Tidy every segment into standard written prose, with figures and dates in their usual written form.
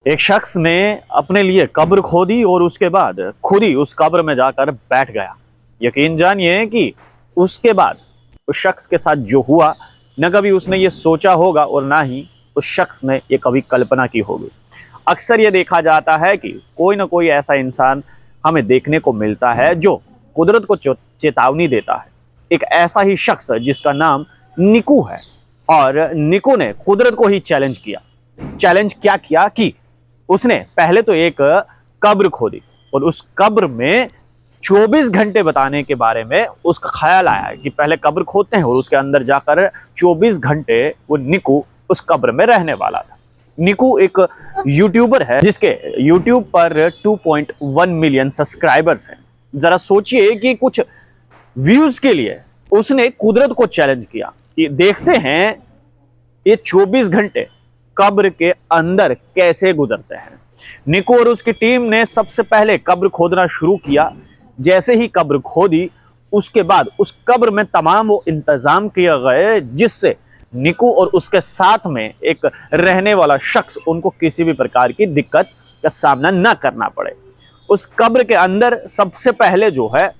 एक शख्स ने अपने लिए कब्र खोदी और उसके बाद खुद ही उस कब्र में जाकर बैठ गया। यकीन जानिए कि उसके बाद उस शख्स के साथ जो हुआ, न कभी उसने ये सोचा होगा और ना ही उस शख्स ने ये कभी कल्पना की होगी। अक्सर ये देखा जाता है कि कोई ना कोई ऐसा इंसान हमें देखने को मिलता है जो कुदरत को चेतावनी देता है। एक ऐसा ही शख्स जिसका नाम निकू है, और निकू ने कुदरत को ही चैलेंज किया। चैलेंज क्या किया कि उसने पहले तो एक कब्र खोदी और उस कब्र में 24 घंटे बताने के बारे में उसका ख्याल आया कि पहले कब्र खोदते हैं और उसके अंदर जाकर 24 घंटे वो निकू उस कब्र में रहने वाला था। निकू एक यूट्यूबर है जिसके यूट्यूब पर 2.1 मिलियन सब्सक्राइबर्स हैं। जरा सोचिए कि कुछ व्यूज के लिए उसने कुदरत को चैलेंज किया कि देखते हैं ये 24 घंटे कब्र के अंदर कैसे गुजरते हैं। निकू और उसकी टीम ने सबसे पहले कब्र खोदना शुरू किया। जैसे ही कब्र खोदी, उसके बाद उस कब्र में तमाम वो इंतजाम किए गए जिससे निकू और उसके साथ में एक रहने वाला शख्स उनको किसी भी प्रकार की दिक्कत का सामना न करना पड़े। उस कब्र के अंदर सबसे पहले जो है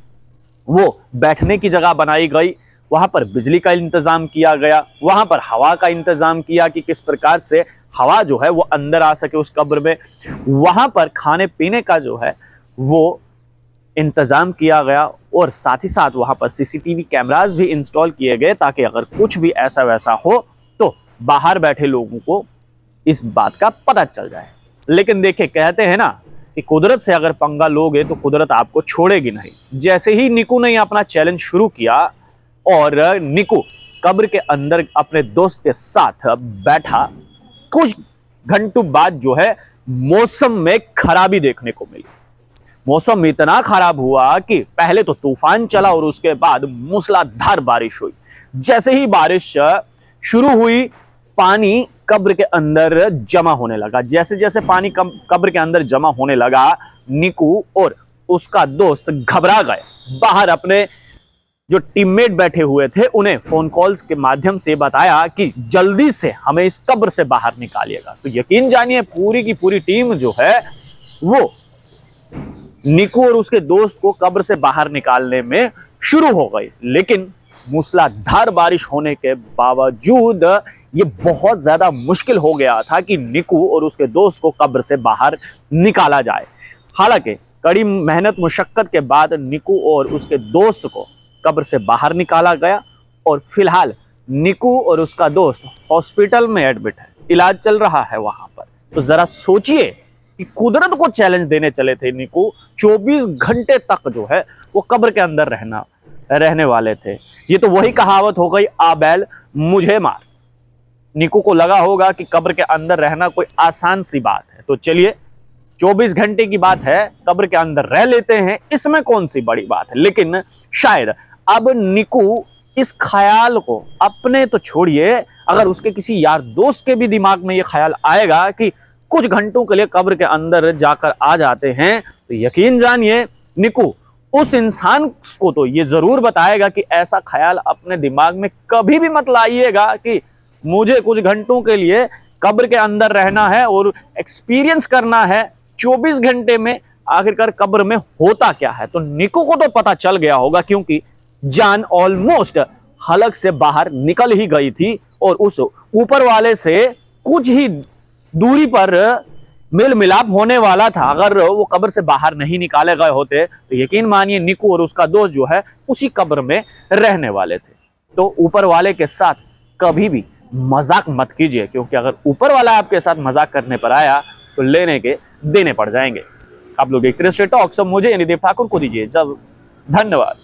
वो बैठने की जगह बनाई गई, वहां पर बिजली का इंतजाम किया गया, वहां पर हवा का इंतजाम किया कि किस प्रकार से हवा जो है वो अंदर आ सके उस कब्र में। वहां पर खाने पीने का जो है वो इंतजाम किया गया और साथ ही साथ वहां पर सीसीटीवी कैमरास भी इंस्टॉल किए गए ताकि अगर कुछ भी ऐसा वैसा हो तो बाहर बैठे लोगों को इस बात का पता चल जाए। लेकिन देखिए, कहते हैं ना कि कुदरत से अगर पंगा लोगे तो कुदरत आपको छोड़ेगी नहीं। जैसे ही निकू ने अपना चैलेंज शुरू किया और निकू कब्र के अंदर अपने दोस्त के साथ बैठा, कुछ घंटों बाद जो है मौसम में खराबी देखने को मिली। मौसम इतना खराब हुआ कि पहले तो तूफान चला और उसके बाद मूसलाधार बारिश हुई। जैसे ही बारिश शुरू हुई, पानी कब्र के अंदर जमा होने लगा। जैसे जैसे पानी कब्र के अंदर जमा होने लगा, निकू और उसका दोस्त घबरा गए। बाहर अपने जो टीममेट बैठे हुए थे उन्हें फोन कॉल्स के माध्यम से बताया कि जल्दी से हमें इस कब्र से बाहर निकालिएगा। तो यकीन जानिए, पूरी की पूरी टीम जो है वो निकू और उसके दोस्त को कब्र से बाहर निकालने में शुरू हो गई। लेकिन मूसलाधार बारिश होने के बावजूद ये बहुत ज्यादा मुश्किल हो गया था कि निकू और उसके दोस्त को कब्र से बाहर निकाला जाए। हालांकि कड़ी मेहनत मुशक्कत के बाद निकू और उसके दोस्त को कब्र से बाहर निकाला गया और फिलहाल निकू और उसका दोस्त हॉस्पिटल में एडमिट है, इलाज चल रहा है वहां पर। तो जरा सोचिए कि कुदरत को चैलेंज देने चले थे निकू, 24 घंटे तक जो है वो कब्र के अंदर रहने वाले थे। ये तो वही कहावत हो गई, आ बैल मुझे मार। निकू को लगा होगा कि कब्र के अंदर रहना कोई आसान सी बात है, तो चलिए 24 घंटे की बात है, कब्र के अंदर रह लेते हैं, इसमें कौन सी बड़ी बात है। लेकिन शायद अब निकू इस ख्याल को अपने तो छोड़िए, अगर उसके किसी यार दोस्त के भी दिमाग में ये ख्याल आएगा कि कुछ घंटों के लिए कब्र के अंदर जाकर आ जाते हैं, तो यकीन जानिए निकू उस इंसान को तो ये जरूर बताएगा कि ऐसा ख्याल अपने दिमाग में कभी भी मत लाइएगा कि मुझे कुछ घंटों के लिए कब्र के अंदर रहना है और एक्सपीरियंस करना है 24 घंटे में आखिरकार कब्र में होता क्या है। तो निकू को तो पता चल गया होगा, क्योंकि जान ऑलमोस्ट हलक से बाहर निकल ही गई थी और उस ऊपर वाले से कुछ ही दूरी पर मेल मिलाप होने वाला था। अगर वो कब्र से बाहर नहीं निकाले गए होते तो यकीन मानिए निकू और उसका दोस्त जो है उसी कब्र में रहने वाले थे। तो ऊपर वाले के साथ कभी भी मजाक मत कीजिए, क्योंकि अगर ऊपर वाला आपके साथ मजाक करने पर आया तो लेने के देने पड़ जाएंगे। आप लोग देखते रहिए टॉक्स, मुझे यानी देव ठाकुर को दीजिए जब। धन्यवाद।